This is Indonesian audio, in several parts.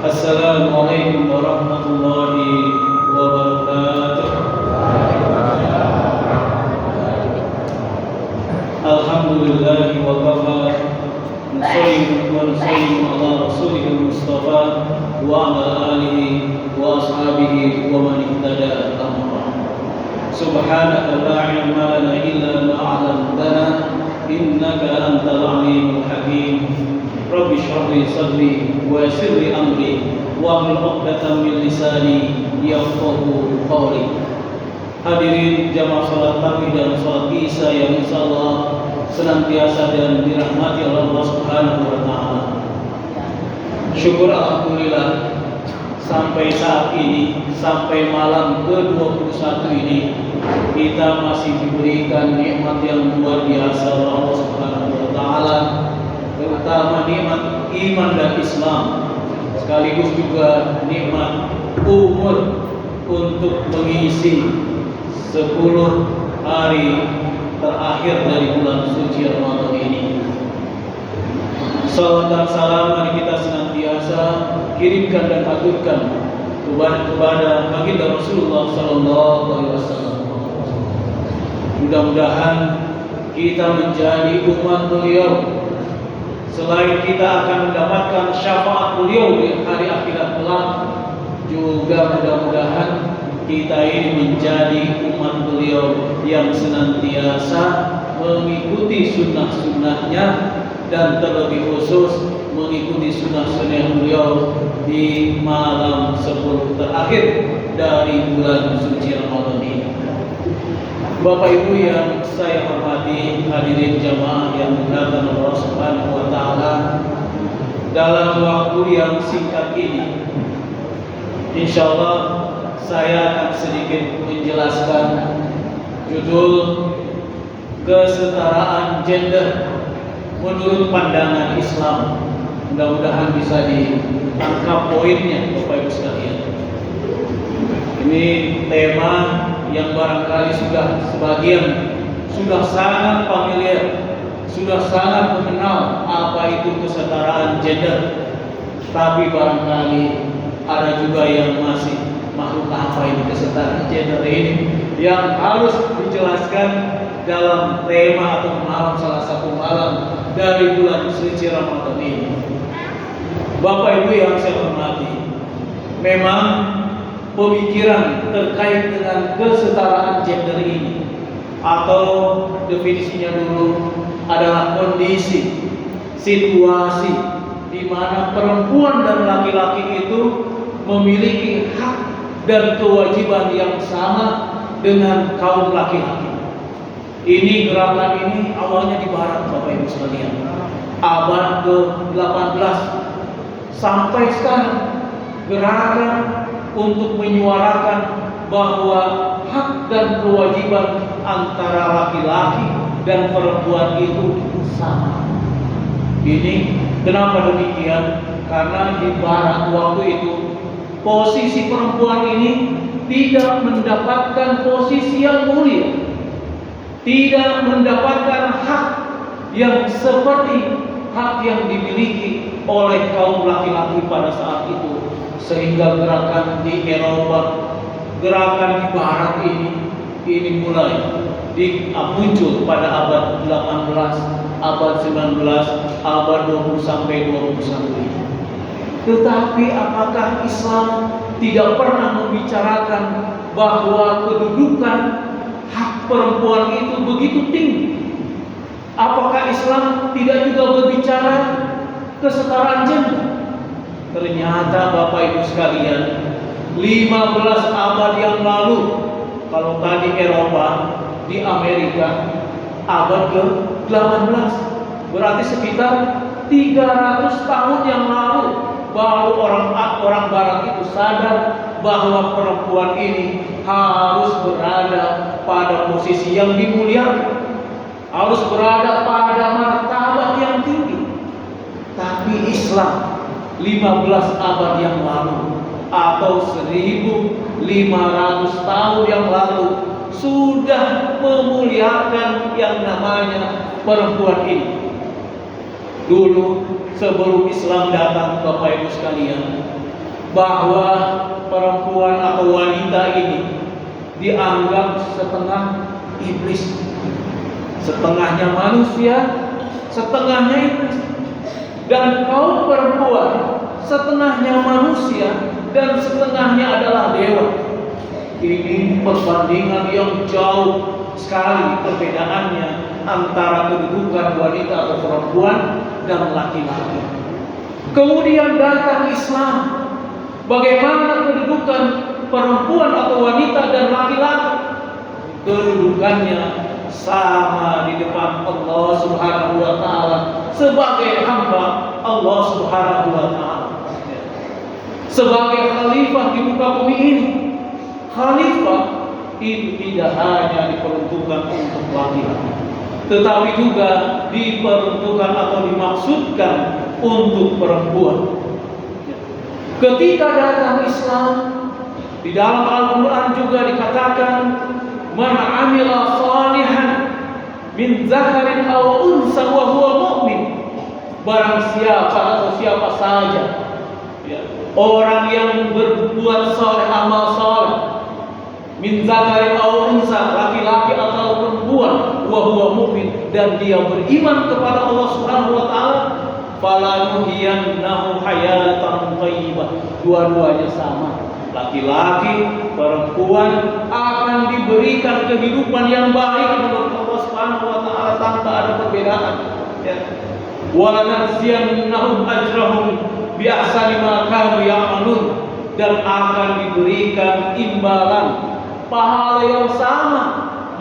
Assalamualaikum warahmatullahi wabarakatuh. Alhamdulillahi wa kafa, nusalli wa nusallimu ala rasulihil mustafa wa ala alihi wa ashabihi wa man ihtada amra. Subhanaka la ilma lana illa ma 'allamtana innaka antal alimul hakim. Rabbi shrah li sadri wa yassir li amri wahlul 'uqdatam min lisani yafqahu qawli. Hadirin jamaah salat tarawih dan salat Isya yang insyaallah senantiasa dan dirahmati oleh Allah Subhanahu wa taala. Syukur alhamdulillah sampai saat ini, sampai malam ke-21 ini kita masih diberikan nikmat yang luar biasa oleh Allah Subhanahu wa taala, terutama nikmat iman dan Islam, sekaligus juga nikmat umur untuk mengisi 10 hari terakhir dari bulan suci Ramadan ini. Salam dan salam mari kita senantiasa kirimkan dan aturkan kepada baginda Rasulullah sallallahu alaihi wasallam. Mudah-mudahan kita menjadi umat beliau. Selain kita akan mendapatkan syafaat beliau di hari akhirat kelak, juga mudah-mudahan kita ini menjadi umat beliau yang senantiasa mengikuti sunnah-sunnahnya, dan terlebih khusus mengikuti sunnah-sunnah beliau di malam 10 terakhir dari bulan suci Ramadan ini. Bapak Ibu yang saya hormati, hadirin jamaah yang dimuliakan Allah Subhanahu wa taala, dalam waktu yang singkat ini insyaallah saya akan sedikit menjelaskan judul kesetaraan gender menurut pandangan Islam. Mudah-mudahan bisa ditangkap poinnya Bapak Ibu sekalian. Ini tema yang barangkali sebagian sudah sangat familiar, sudah sangat mengenal apa itu kesetaraan gender. Tapi barangkali ada juga yang masih makhluk apa ini kesetaraan gender ini, yang harus dijelaskan dalam tema atau malam, salah satu malam dari bulan suci Ramadan ini. Bapak Ibu yang saya hormati, memang pemikiran terkait dengan kesetaraan gender ini, atau definisinya dulu adalah kondisi, situasi di mana perempuan dan laki-laki itu memiliki hak dan kewajiban yang sama dengan kaum laki-laki. Ini gerakan ini awalnya di barat Bapak Ibu sekalian, abad ke-18 sampai sekarang, gerakan untuk menyuarakan bahwa hak dan kewajiban antara laki-laki dan perempuan itu sama. Ini kenapa demikian? Karena di barat waktu itu posisi perempuan ini tidak mendapatkan posisi yang mulia, tidak mendapatkan hak yang seperti hak yang dimiliki oleh kaum laki-laki pada saat itu. Sehingga gerakan di Eropa, gerakan di barat ini mulai muncul pada abad 18, abad 19, abad 20 sampai 21 ini. Tetapi apakah Islam tidak pernah membicarakan bahwa kedudukan hak perempuan itu begitu tinggi? Apakah Islam tidak juga berbicara kesetaraan gender? Ternyata Bapak Ibu sekalian, 15 abad yang lalu, kalau tadi Eropa, di Amerika abad ke-18, berarti sekitar 300 tahun yang lalu baru orang barat itu sadar bahwa perempuan ini harus berada pada posisi yang dimuliakan, harus berada pada martabat yang tinggi. Tapi Islam 15 abad yang lalu atau 1500 tahun yang lalu sudah memuliakan yang namanya perempuan ini. Dulu sebelum Islam datang, Bapak Ibu sekalian, bahwa perempuan atau wanita ini dianggap setengah iblis, setengahnya manusia, setengahnya iblis. Dan kaum perempuan setengahnya manusia dan setengahnya adalah dewa. Ini perbandingan yang jauh sekali perbedaannya antara kedudukan wanita atau perempuan dan laki-laki. Kemudian datang Islam. Bagaimana kedudukan perempuan atau wanita dan laki-laki? Kedudukannya sama di depan Allah Subhanahu wa taala sebagai hamba Allah Subhanahu wa taala. Sebagai khalifah di muka bumi ini. Khalifah itu tidak hanya diperuntukkan untuk laki-laki, tetapi juga diperuntukkan atau dimaksudkan untuk perempuan. Ketika datang Islam, di dalam Al-Quran juga dikatakan, "Man 'amila shalihan min dzakarin aw unsa wa huwa mu'min." Barang siapa atau siapa saja, ya, orang yang berbuat saleh, amal saleh, min dzakarin aw unsa, laki-laki atau perempuan, wa huwa mu'min, dan dia beriman kepada Allah Subhanahu wa taala, falanuhiyannahu hayatan thayyibah. Dua-duanya sama, laki-laki, perempuan akan diberikan kehidupan yang baik menurut Allah Subhanahu wa taala tanpa ada perbedaan, ya. Wa lanadziyannahum ajrahum bi ahsani ma kanu ya'malun, dan akan diberikan imbalan pahala yang sama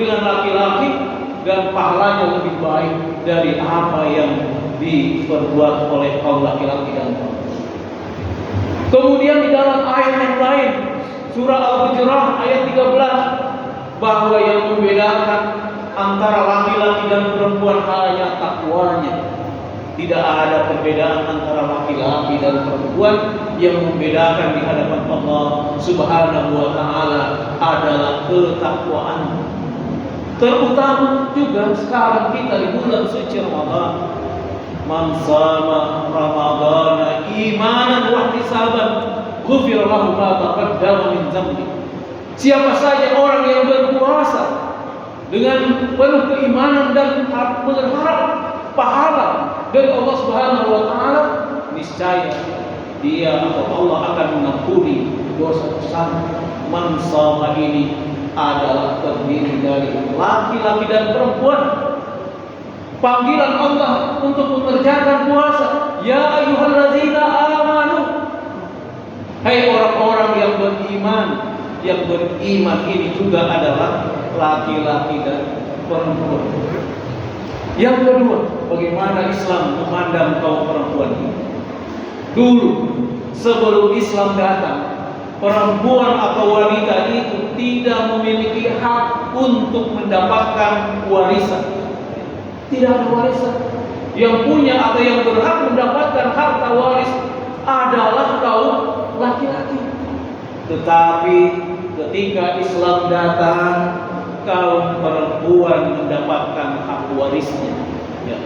dengan laki-laki dan pahalanya lebih baik dari apa yang diperbuat oleh kaum laki-laki dan perempuan. Kemudian di dalam ayat yang lain, surah Al-Hujurat ayat 13, bahwa yang membedakan antara laki-laki dan perempuan hanya takwanya. Tidak ada perbedaan antara laki-laki dan perempuan. Yang membedakan di hadapan Allah Subhanahu wa taala adalah ketakwaan. Terutama juga sekarang kita di bulan suci Ramadan. Man shama Ramadhana imanan wa ihtisaban ghufira lahu ma taqaddama min dhanbi. Siapa saja orang yang berpuasa dengan penuh keimanan dan berharap pahala dari Allah Subhanahu wa taala, niscaya dia atau Allah akan mengampuni dosa besar. Man shama ini adalah terdiri dari laki-laki dan perempuan. Panggilan Allah untuk mengerjakan puasa, ya ayyuhallazina amanu, hai orang-orang yang beriman. Yang beriman ini juga adalah laki-laki dan perempuan. Yang kedua, bagaimana Islam memandang kaum perempuan ini? Dulu, sebelum Islam datang, perempuan atau wanita itu tidak memiliki hak untuk mendapatkan warisan. Tidak ada warisan. Yang punya atau yang berhak mendapatkan harta waris adalah kaum laki-laki. Tetapi ketika Islam datang, kaum perempuan mendapatkan hak warisnya, ya.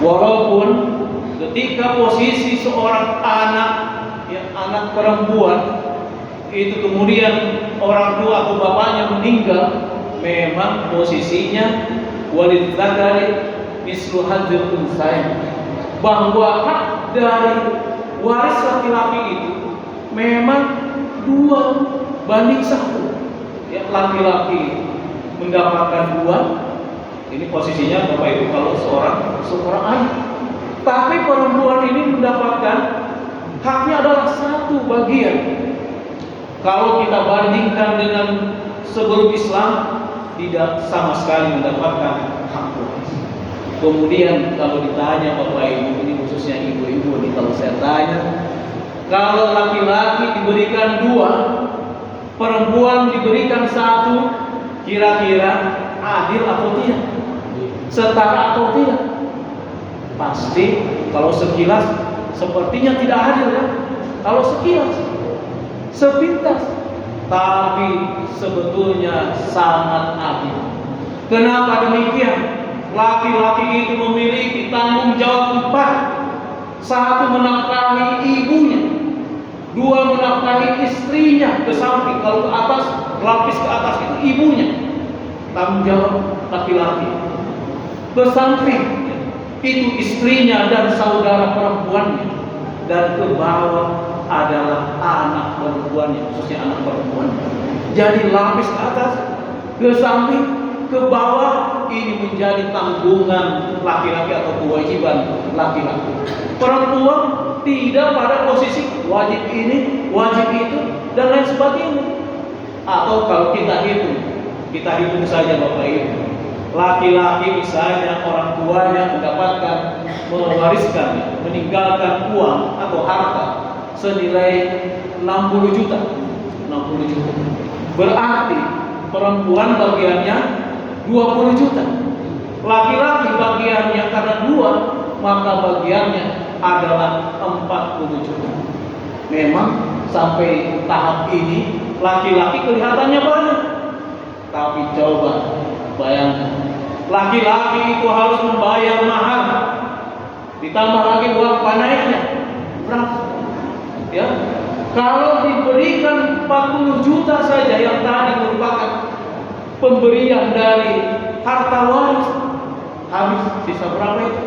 Walaupun ketika posisi seorang anak, ya, anak perempuan itu kemudian orang tua atau bapaknya meninggal, memang posisinya walidzakari mislu hadzil unsayain, bahwa hak dari waris laki-laki itu memang 2:1. Ya, laki-laki mendapatkan 2. Ini posisinya Bapak Ibu kalau seorang anak. Tapi perempuan ini mendapatkan haknya adalah 1 bagian. Kalau kita bandingkan dengan sebelum Islam, tidak sama sekali mendapatkan hak waris. Kemudian kalau ditanya Bapak Ibu, ini khususnya ibu-ibu nih, kalau saya tanya, kalau laki-laki diberikan 2, perempuan diberikan 1, kira-kira adil atau tidak? Setara atau tidak? Pasti kalau sekilas sepertinya tidak adil, ya. Kalau sekilas, sepintas, tapi sebetulnya sangat adil. Kenapa demikian? Laki-laki itu memiliki tanggung jawab 4. 1, menafkahi ibunya. Dua, menafkahi istrinya ke samping. Kalau ke atas, lapis ke atas itu ibunya. Tanggung jawab laki-laki. Ke samping itu istrinya dan saudara perempuannya. Dan ke bawah adalah anak perempuannya, khususnya anak perempuannya. Jadi lapis ke atas, ke samping, ke bawah, ini menjadi tanggungan laki-laki atau kewajiban laki-laki. Perempuan tidak pada posisi wajib ini, wajib itu, dan lain sebagainya. Atau kalau kita hitung saja Bapak Ibu. Laki-laki misalnya orang tuanya mendapatkan, mewariskan, meninggalkan uang atau harta senilai 60 juta. Berarti perempuan bagiannya 20 juta. Laki-laki bagiannya karena 2, maka bagiannya adalah 40 juta. Memang sampai tahap ini laki-laki kelihatannya banyak. Tapi coba bayangkan, laki-laki itu harus membayar mahar, ditambah lagi uang panainya berapa? Ya, kalau diberikan 40 juta saja yang tadi merupakan pemberian dari harta waris, habis sisa berapa itu?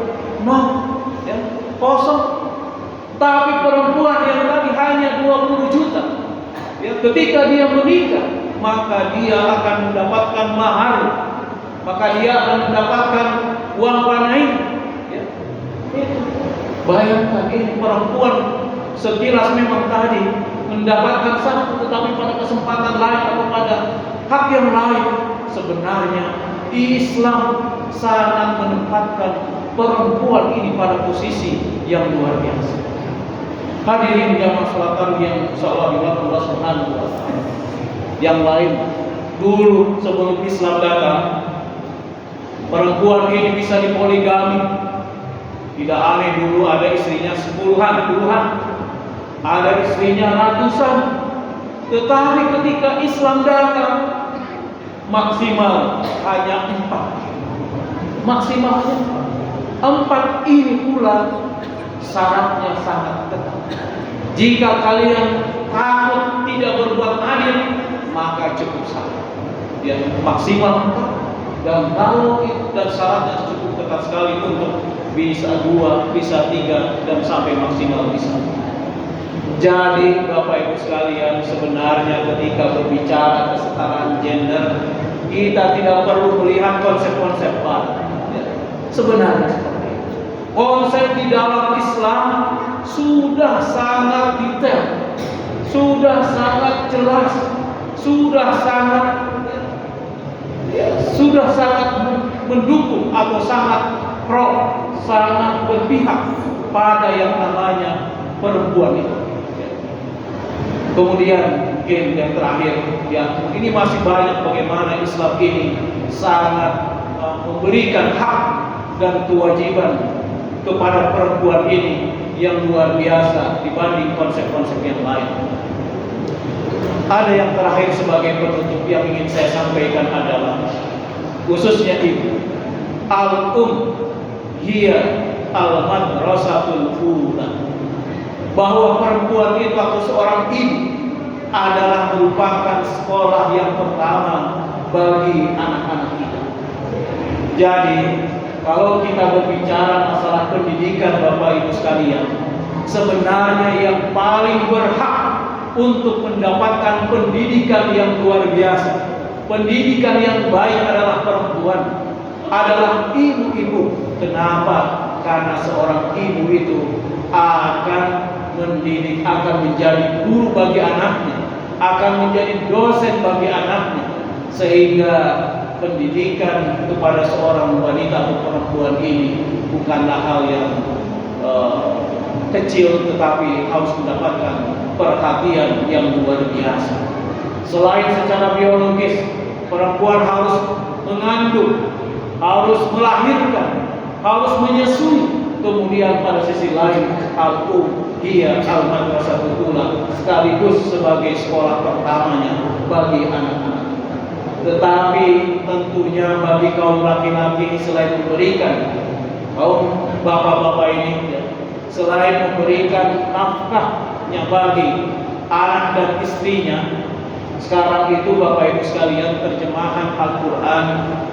0, ya, kosong. Tapi perempuan yang tadi hanya 20 juta, ya, ketika dia menikah, maka dia akan mendapatkan mahar, maka dia akan mendapatkan uang panai. Ya. Bayangkan ini perempuan sekilas memang tadi mendapatkan satu, tetapi pada kesempatan lain atau pada hak yang lain sebenarnya Islam sangat menempatkan perempuan ini pada posisi yang luar biasa. Hadirin jamaah salat tarawih yang insyaallah dirahmati Allah Subhanahu wa taala. Yang lain, dulu sebelum Islam datang, perempuan ini bisa dipoligami. Tidak aneh, dulu ada istrinya puluhan, ada istrinya ratusan. Tetapi ketika Islam datang, maksimal hanya 4. Maksimalnya 4 ini pula syaratnya sangat ketat. Jika kalian takut tidak berbuat adil, maka cukup 1. Ya, maksimal 4. Dan kalau itu dan syaratnya cukup ketat sekali untuk bisa 2, bisa 3, dan sampai maksimal bisa 4. Jadi Bapak Ibu sekalian, sebenarnya ketika berbicara kesetaraan gender, kita tidak perlu melihat konsep-konsep baru. Ya, sebenarnya seperti itu. Konsep di dalam Islam sudah sangat detail, sudah sangat jelas, sudah sangat mendukung atau sangat sangat berpihak pada yang namanya perempuan itu. Kemudian mungkin yang terakhir, ya, ini masih banyak bagaimana Islam ini sangat memberikan hak dan kewajiban kepada perempuan ini yang luar biasa dibanding konsep-konsep yang lain. Ada yang terakhir sebagai penutup yang ingin saya sampaikan adalah khususnya ibu. Hiya al-madrasatul ula. Bahwa perempuan itu atau seorang ibu adalah merupakan sekolah yang pertama bagi anak-anak kita. Jadi kalau kita berbicara masalah pendidikan Bapak Ibu sekalian, sebenarnya yang paling berhak untuk mendapatkan pendidikan yang luar biasa, pendidikan yang baik adalah perempuan, adalah ibu-ibu. Kenapa? Karena seorang ibu itu akan mendidik, akan menjadi guru bagi anaknya, akan menjadi dosen bagi anaknya, sehingga pendidikan kepada seorang wanita atau perempuan ini bukanlah hal yang kecil, tetapi harus mendapatkan perhatian yang luar biasa. Selain secara biologis, perempuan harus mengandung, harus melahirkan, harus menyusui. Kemudian pada sisi lain, hiya al-madrasatul ula, sekaligus sebagai sekolah pertamanya bagi anak-anak. Tetapi tentunya bagi kaum laki-laki, selain memberikan, kaum bapak-bapak ini, selain memberikan nafkahnya bagi anak dan istrinya. Sekarang itu Bapak Ibu sekalian, terjemahan Al-Quran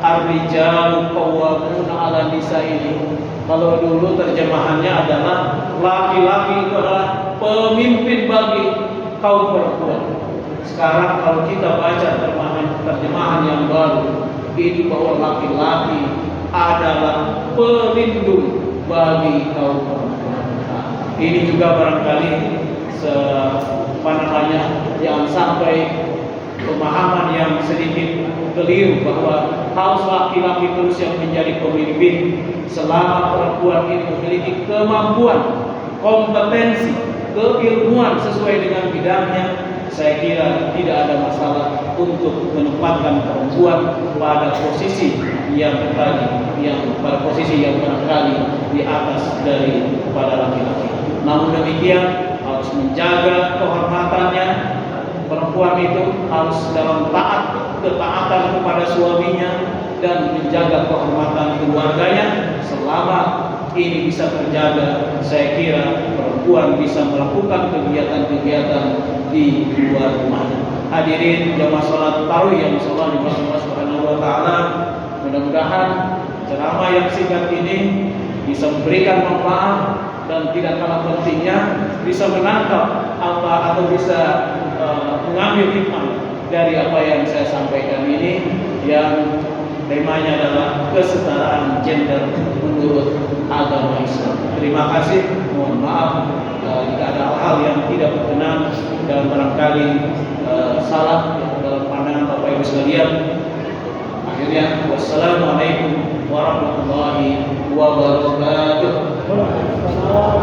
Ar-Rijalu Qawwamuna 'ala Nisa ini, kalau dulu terjemahannya adalah laki-laki itu adalah pemimpin bagi kaum perempuan. Sekarang kalau kita baca terjemahan yang baru ini, bahwa laki-laki adalah pelindung bagi kaum perempuan. Nah, ini juga barangkali jangan sampai pemahaman yang sedikit keliru bahwa harus laki-laki terus yang menjadi pemimpin, selama perempuan ini memiliki kemampuan, kompetensi, keilmuan sesuai dengan bidangnya. Saya kira tidak ada masalah untuk menempatkan perempuan pada posisi yang barangkali di atas daripada laki-laki. Namun demikian harus menjaga kehormatannya. Perempuan itu harus dalam ketaatan kepada suaminya dan menjaga kehormatan keluarganya. Selama ini bisa terjaga, saya kira perempuan bisa melakukan kegiatan-kegiatan di luar rumah. Hadirin jamaah salat tarawih yang insyaallah dimuliakan Allah Subhanahu wa taala, mudah-mudahan ceramah yang singkat ini bisa memberikan manfaat dan tidak kalah pentingnya bisa menangkap atau bisa mengambil hikmah dari apa yang saya sampaikan ini, yang temanya adalah kesetaraan gender menurut agama Islam. Terima kasih. Mohon maaf jika ada hal-hal yang tidak berkenan dan barangkali salah dalam pandangan Bapak Ibu sekalian. Akhirnya, wassalamualaikum warahmatullahi wabarakatuh.